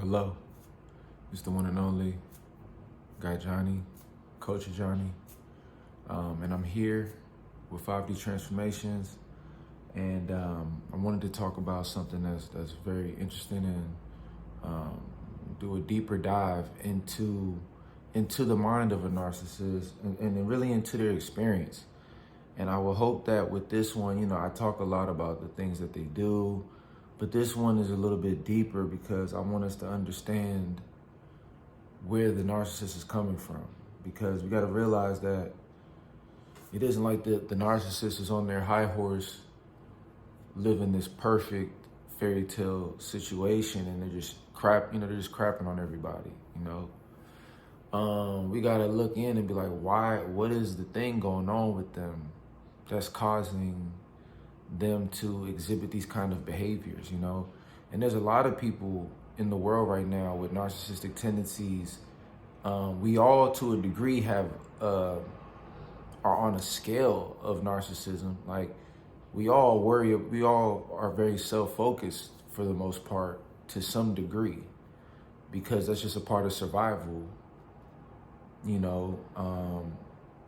Hello, it's the one and only guy Johnny, Coach Johnny, and I'm here with 5D Transformations, and I wanted to talk about something that's very interesting and do a deeper dive into the mind of a narcissist and really into their experience. And I will hope that with this one, I talk a lot about the things that they do, but this one is a little bit deeper because I want us to understand where the narcissist is coming from. Because we got to realize that it isn't like the narcissist is on their high horse living this perfect fairy tale situation and they're just crapping on everybody, we got to look in and be like, what is the thing going on with them that's causing them to exhibit these kind of behaviors, And there's a lot of people in the world right now with narcissistic tendencies. We all, to a degree, are on a scale of narcissism. Like, we all are very self-focused for the most part to some degree, because that's just a part of survival,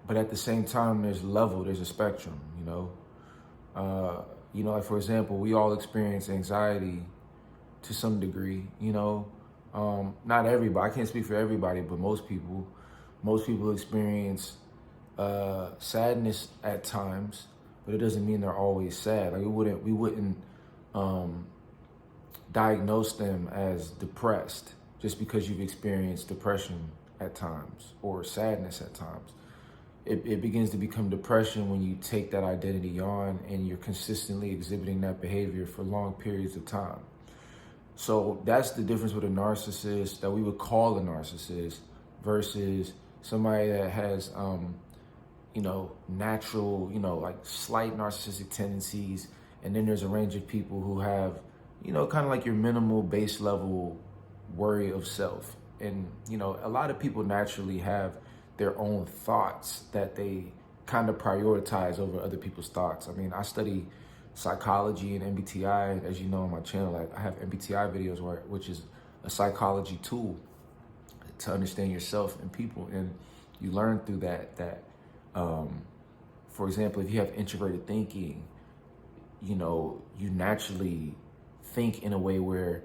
but at the same time, there's a spectrum, like, for example, we all experience anxiety to some degree, not everybody, I can't speak for everybody, but most people experience sadness at times, but it doesn't mean they're always sad. Like, we wouldn't diagnose them as depressed just because you've experienced depression at times or sadness at times. It begins to become depression when you take that identity on and you're consistently exhibiting that behavior for long periods of time. So that's the difference with a narcissist that we would call a narcissist versus somebody that has, natural, like slight narcissistic tendencies. And then there's a range of people who have, kind of like your minimal base level worry of self. And, a lot of people naturally have their own thoughts that they kind of prioritize over other people's thoughts. I mean, I study psychology and MBTI, as you know, on my channel. I have MBTI videos, which is a psychology tool to understand yourself and people. And you learn through that, for example, if you have introverted thinking, you naturally think in a way where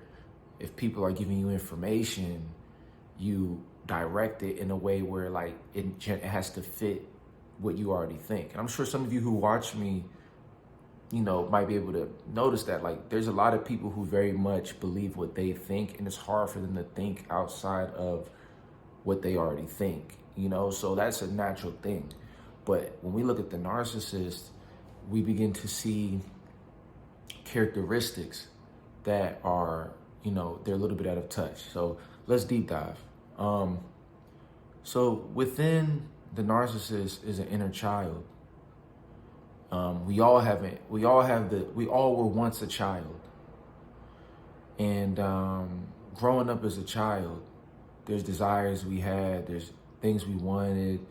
if people are giving you information, you direct it in a way where, like, it has to fit what you already think. And I'm sure some of you who watch me, might be able to notice that, like, there's a lot of people who very much believe what they think, and it's hard for them to think outside of what they already think, so that's a natural thing. But when we look at the narcissist, we begin to see characteristics that are, they're a little bit out of touch. So let's deep dive. So within the narcissist is an inner child. We all were once a child. And growing up as a child, there's desires we had, there's things we wanted,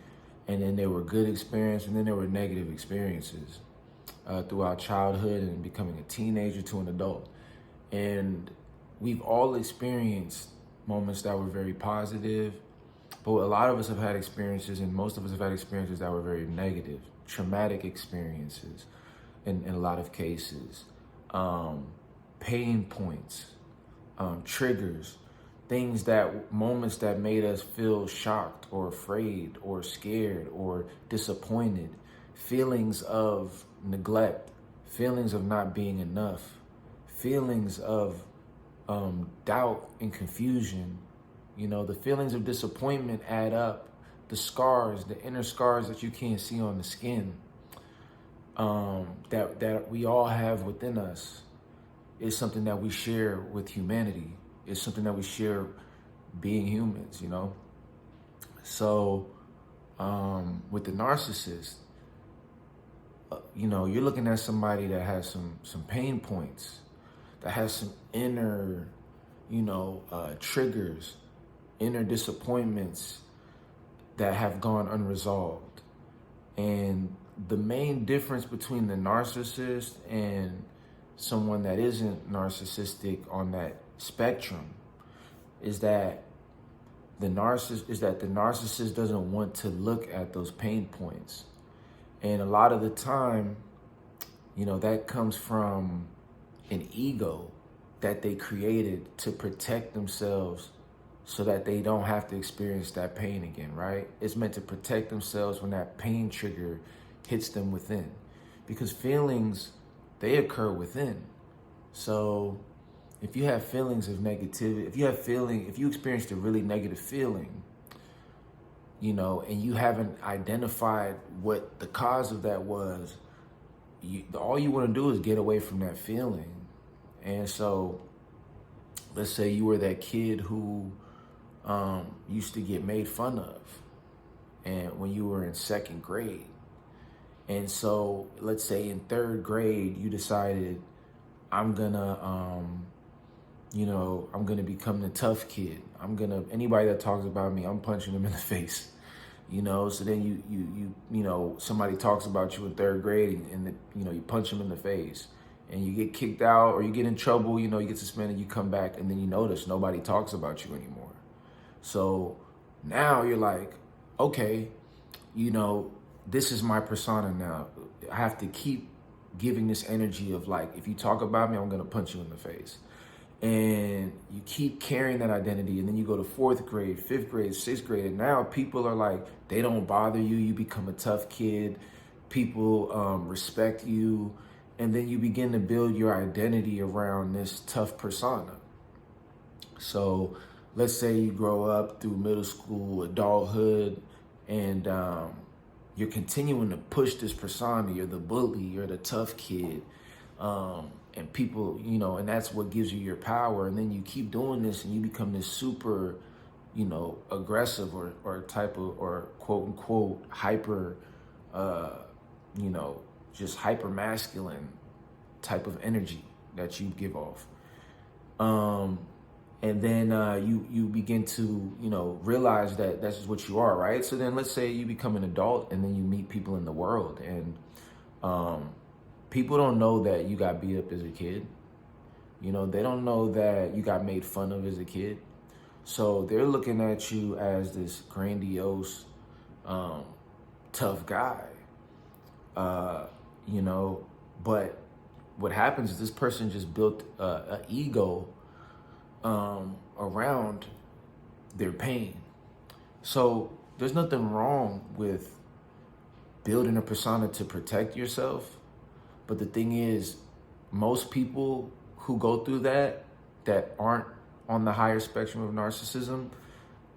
and then there were good experiences, and then there were negative experiences throughout childhood and becoming a teenager to an adult. And we've all experienced moments that were very positive, but a lot of us have had experiences, and most of us have had experiences that were very negative, traumatic experiences in a lot of cases, pain points, triggers, moments that made us feel shocked or afraid or scared or disappointed, feelings of neglect, feelings of not being enough, feelings of doubt and confusion. The feelings of disappointment add up. The scars, the inner scars that you can't see on the skin, that we all have within us, is something that we share with humanity. It's something that we share being humans, So with the narcissist, you're looking at somebody that has some pain points, that has some inner, triggers, inner disappointments that have gone unresolved. And the main difference between the narcissist and someone that isn't narcissistic on that spectrum is that the narcissist doesn't want to look at those pain points. And a lot of the time, that comes from an ego that they created to protect themselves so that they don't have to experience that pain again, right? It's meant to protect themselves when that pain trigger hits them within. Because feelings, they occur within. So if you have feelings of negativity, if you experienced a really negative feeling, and you haven't identified what the cause of that was, all you want to do is get away from that feeling. And so let's say you were that kid who used to get made fun of and when you were in second grade. And so let's say in third grade, you decided, I'm gonna become the tough kid. Anybody that talks about me, I'm punching them in the face. So then somebody talks about you in third grade and you punch them in the face and you get kicked out or you get in trouble, you get suspended, you come back and then you notice nobody talks about you anymore. So now you're like, okay, this is my persona now. I have to keep giving this energy of like, if you talk about me, I'm going to punch you in the face. And you keep carrying that identity. And then you go to fourth grade, fifth grade, sixth grade. And now people are like, they don't bother you. You become a tough kid. People respect you. And then you begin to build your identity around this tough persona. So let's say you grow up through middle school, adulthood, and you're continuing to push this persona. You're the bully, you're the tough kid. And people, and that's what gives you your power. And then you keep doing this and you become this super, aggressive or type of, or quote unquote, hyper, just hyper masculine type of energy that you give off. And then you begin to, realize that that's just what you are, right? So then let's say you become an adult and then you meet people in the world and people don't know that you got beat up as a kid. They don't know that you got made fun of as a kid. So they're looking at you as this grandiose, tough guy, but what happens is this person just built an ego around their pain. So there's nothing wrong with building a persona to protect yourself. But the thing is, most people who go through that aren't on the higher spectrum of narcissism,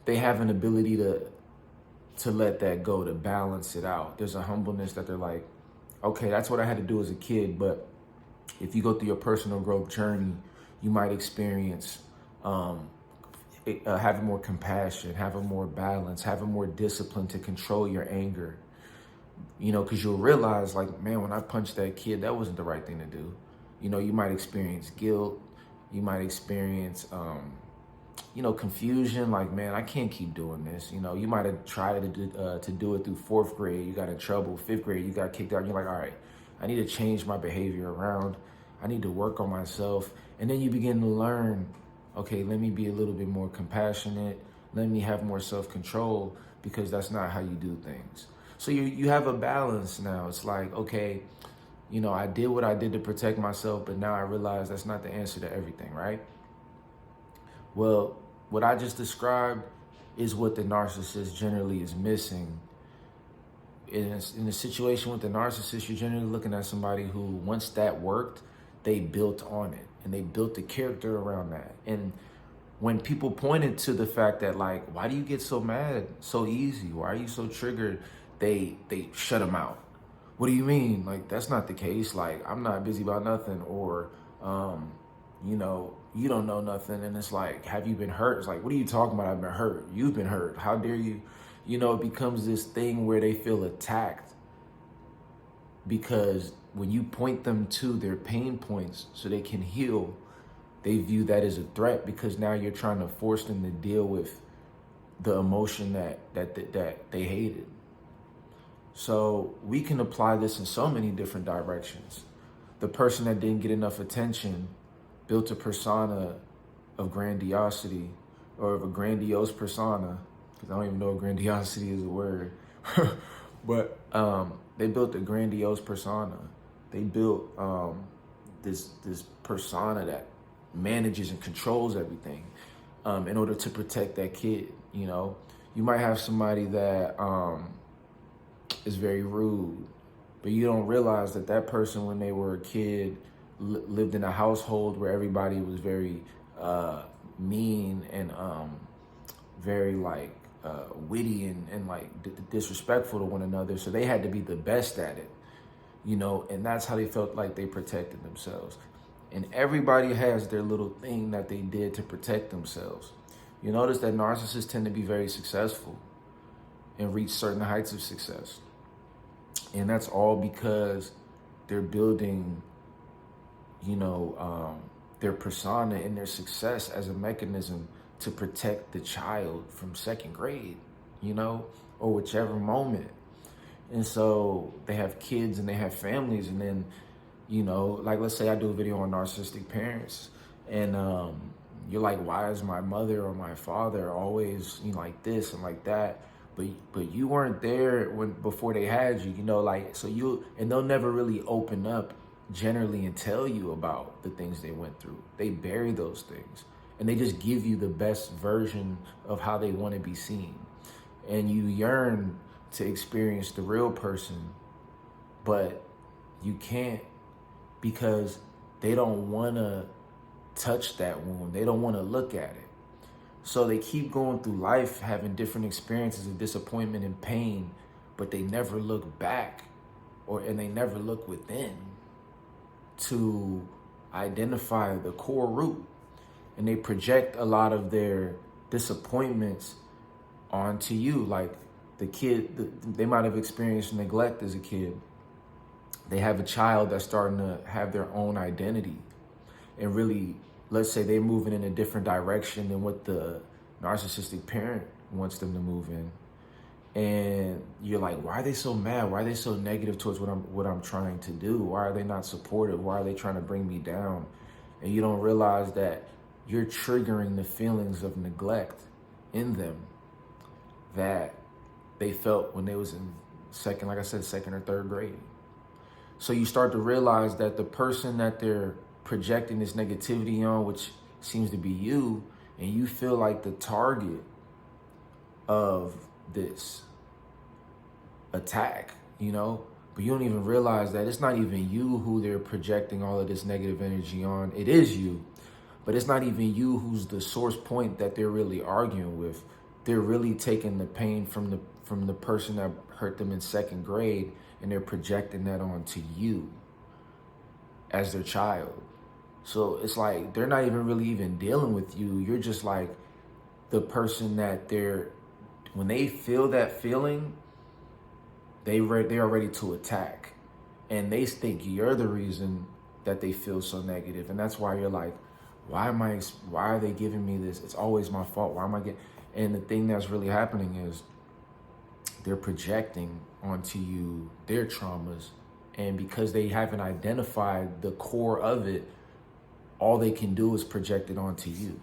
they have an ability to let that go, to balance it out. There's a humbleness that they're like, okay, that's what I had to do as a kid. But if you go through your personal growth journey, you might experience having more compassion, having more balance, having more discipline to control your anger. Because you'll realize, like, man, when I punched that kid, that wasn't the right thing to do. You might experience guilt. You might experience, confusion. Like, man, I can't keep doing this. You might have tried to do it through fourth grade. You got in trouble. Fifth grade, you got kicked out. And you're like, all right, I need to change my behavior around. I need to work on myself. And then you begin to learn, okay, let me be a little bit more compassionate. Let me have more self-control, because that's not how you do things. So you have a balance now. It's like, okay, I did what I did to protect myself, but now I realize that's not the answer to everything, right? Well, what I just described is what the narcissist generally is missing. In a situation with the narcissist, you're generally looking at somebody who, once that worked, they built on it and they built the character around that. And when people pointed to the fact that, like, why do you get so mad so easy? Why are you so triggered? They shut them out. What do you mean? Like, that's not the case. Like, I'm not busy about nothing. Or, you don't know nothing. And it's like, have you been hurt? It's like, what are you talking about? I've been hurt. You've been hurt. How dare you? It becomes this thing where they feel attacked, because when you point them to their pain points so they can heal, they view that as a threat, because now you're trying to force them to deal with the emotion that they hated. So we can apply this in so many different directions. The person that didn't get enough attention built a persona of grandiosity or of a grandiose persona, because I don't even know if grandiosity is a word. But they built a grandiose persona. They built this persona that manages and controls everything in order to protect that kid. You know, you might have somebody that is very rude, but you don't realize that that person, when they were a kid, lived in a household where everybody was very mean and very like witty and like disrespectful to one another. So they had to be the best at it, you know, and that's how they felt like they protected themselves. And everybody has their little thing that they did to protect themselves. You notice that narcissists tend to be very successful and reach certain heights of success. And that's all because they're building, you know, their persona and their success as a mechanism to protect the child from second grade, you know, or whichever moment. And so they have kids and they have families, and then, you know, like let's say I do a video on narcissistic parents, and you're like, why is my mother or my father always, you know, like this and like that? But you weren't there before they had you, you know, like, so and they'll never really open up generally and tell you about the things they went through. They bury those things, and they just give you the best version of how they want to be seen. And you yearn to experience the real person, but you can't, because they don't want to touch that wound. They don't want to look at it. So they keep going through life having different experiences of disappointment and pain, but they never look back and they never look within to identify the core root. And they project a lot of their disappointments onto you. Like the kid, they might have experienced neglect as a kid. They have a child that's starting to have their own identity and really, let's say they're moving in a different direction than what the narcissistic parent wants them to move in. And you're like, why are they so mad? Why are they so negative towards what I'm trying to do? Why are they not supportive? Why are they trying to bring me down? And you don't realize that you're triggering the feelings of neglect in them that they felt when they was in second or third grade. So you start to realize that the person that they're projecting this negativity on, which seems to be you, and you feel like the target of this attack, you know, but you don't even realize that it's not even you who they're projecting all of this negative energy on. It is you, but it's not even you who's the source point that they're really arguing with. They're really taking the pain from the person that hurt them in second grade, and they're projecting that onto you as their child. So it's like they're not even really dealing with you. You're just like the person that when they feel that feeling, they are ready to attack. And they think you're the reason that they feel so negative. And that's why you're like, why are they giving me this? It's always my fault. Why am I getting? And the thing that's really happening is they're projecting onto you their traumas. And because they haven't identified the core of it, all they can do is project it onto you.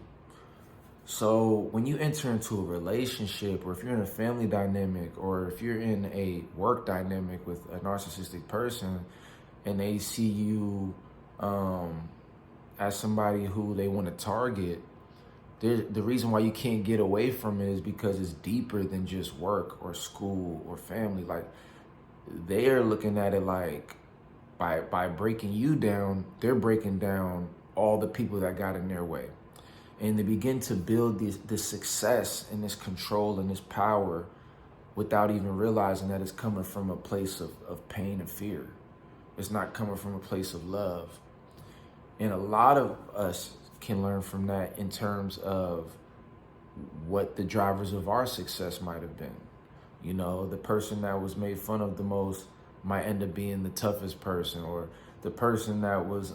So when you enter into a relationship, or if you're in a family dynamic, or if you're in a work dynamic with a narcissistic person, and they see you as somebody who they want to target, the reason why you can't get away from it is because it's deeper than just work or school or family. Like, they are looking at it like by breaking you down, they're breaking down all the people that got in their way. And they begin to build this success and this control and this power without even realizing that it's coming from a place of pain and fear. It's not coming from a place of love. And a lot of us can learn from that in terms of what the drivers of our success might have been. You know, the person that was made fun of the most might end up being the toughest person, or the person that was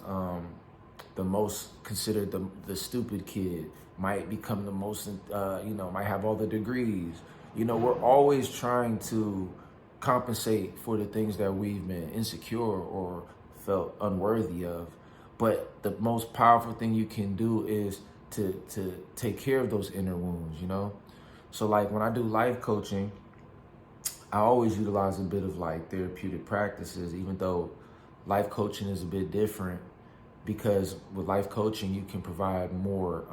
the most considered the stupid kid might become the most, might have all the degrees. You know, we're always trying to compensate for the things that we've been insecure or felt unworthy of. But the most powerful thing you can do is to take care of those inner wounds, you know? So like when I do life coaching, I always utilize a bit of like therapeutic practices, even though life coaching is a bit different, because with life coaching, you can provide more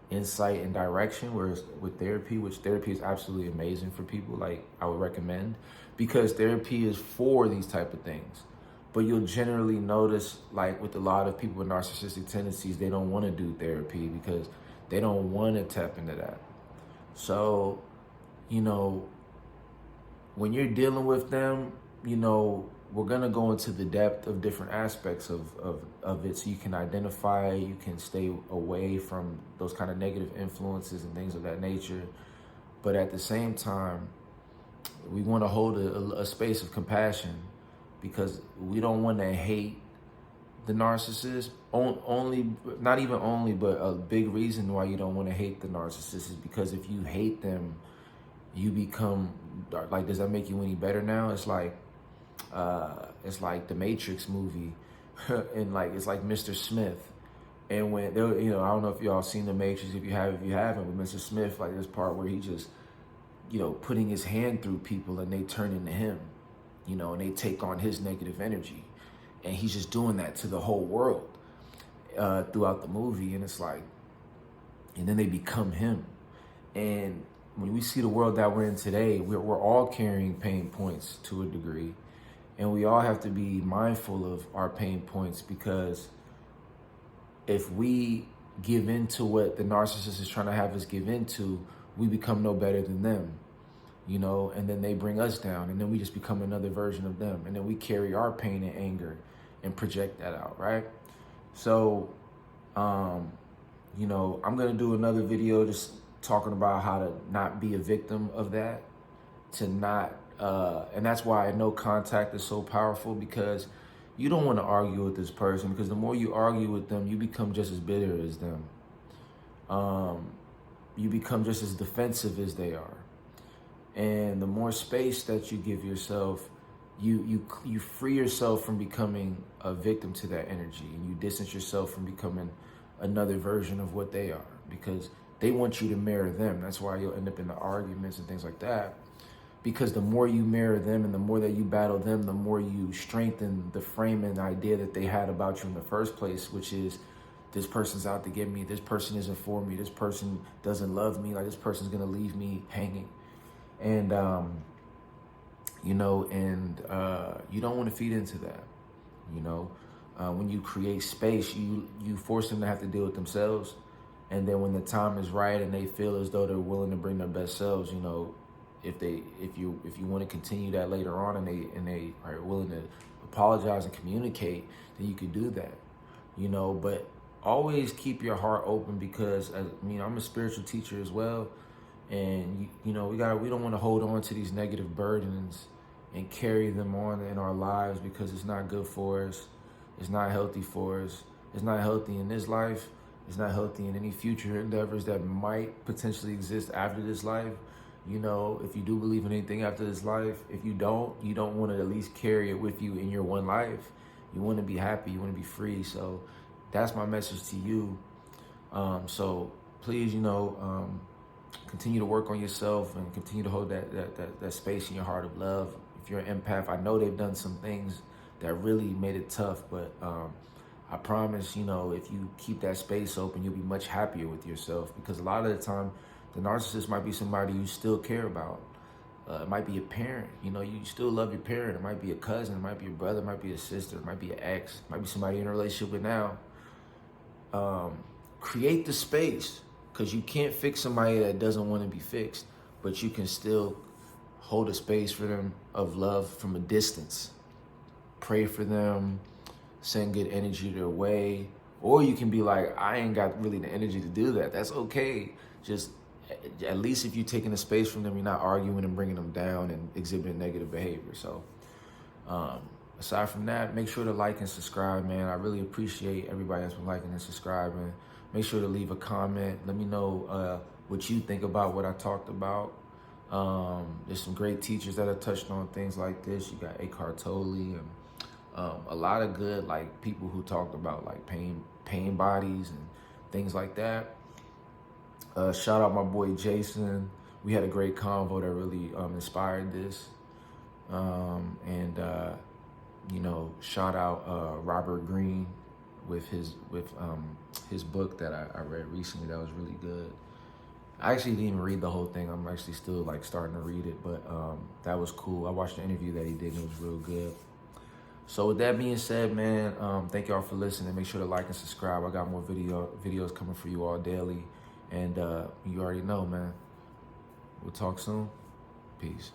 insight and direction, whereas with therapy, which therapy is absolutely amazing for people, like I would recommend, because therapy is for these type of things. But you'll generally notice, like with a lot of people with narcissistic tendencies, they don't want to do therapy because they don't want to tap into that. So, you know, when you're dealing with them, you know, we're going to go into the depth of different aspects of it so you can identify, you can stay away from those kind of negative influences and things of that nature. But at the same time, we want to hold a space of compassion, because we don't want to hate the narcissist. Only, not even only, but a big reason why you don't want to hate the narcissist is because if you hate them, you become like, does that make you any better now? It's like the Matrix movie, and like it's like Mr. Smith, and when they, you know, I don't know if y'all seen the Matrix. If you haven't, with Mr. Smith, like this part where he just, you know, putting his hand through people and they turn into him, you know, and they take on his negative energy, and he's just doing that to the whole world throughout the movie, and it's like, and then they become him, and when we see the world that we're in today, we're all carrying pain points to a degree. And we all have to be mindful of our pain points, because if we give into what the narcissist is trying to have us give into, we become no better than them, you know, and then they bring us down, and then we just become another version of them. And then we carry our pain and anger and project that out, right? So, you know, I'm going to do another video just talking about how to not be a victim of that, to not, and that's why no contact is so powerful, because you don't want to argue with this person, because the more you argue with them, you become just as bitter as them. You become just as defensive as they are. And the more space that you give yourself, you free yourself from becoming a victim to that energy, and you distance yourself from becoming another version of what they are, because they want you to mirror them. That's why you'll end up in the arguments and things like that. Because the more you mirror them and the more that you battle them, the more you strengthen the frame and idea that they had about you in the first place, which is, this person's out to get me, this person isn't for me, this person doesn't love me, like this person's gonna leave me hanging. And, you know, and you don't want to feed into that, you know. When you create space, you force them to have to deal with themselves. And then when the time is right and they feel as though they're willing to bring their best selves, you know, if you want to continue that later on, and they are willing to apologize and communicate, then you can do that, you know. But always keep your heart open, because I'm a spiritual teacher as well, and you know, we don't want to hold on to these negative burdens and carry them on in our lives, because it's not good for us. It's not healthy for us. It's not healthy in this life. It's not healthy in any future endeavors that might potentially exist after this life. You know, if you do believe in anything after this life, if you don't want to at least carry it with you in your one life. You want to be happy. You want to be free. So that's my message to you. So please, you know, continue to work on yourself and continue to hold that space in your heart of love. If you're an empath, I know they've done some things that really made it tough, but I promise, you know, if you keep that space open, you'll be much happier with yourself, because a lot of the time, the narcissist might be somebody you still care about. It might be a parent, you know, you still love your parent. It might be a cousin, it might be a brother, it might be a sister, it might be an ex, it might be somebody you're in a relationship with now. Create the space, because you can't fix somebody that doesn't want to be fixed, but you can still hold a space for them of love from a distance. Pray for them, send good energy their way. Or you can be like, I ain't got really the energy to do that. That's okay. Just at least if you're taking a space from them, you're not arguing and bringing them down and exhibiting negative behavior. So aside from that, make sure to like and subscribe, man. I really appreciate everybody that's been liking and subscribing. Make sure to leave a comment. Let me know what you think about what I talked about. There's some great teachers that have touched on things like this. You got Eckhart Tolle and a lot of good like people who talked about like pain bodies and things like that. Shout out my boy Jason. We had a great convo that really inspired this. And you know, shout out Robert Greene with his book that I read recently. That was really good. I actually didn't even read the whole thing. I'm actually still like starting to read it, but that was cool. I watched the interview that he did, and it was real good. So with that being said, man, thank y'all for listening. Make sure to like and subscribe. I got more videos coming for you all daily. And you already know, man. We'll talk soon. Peace.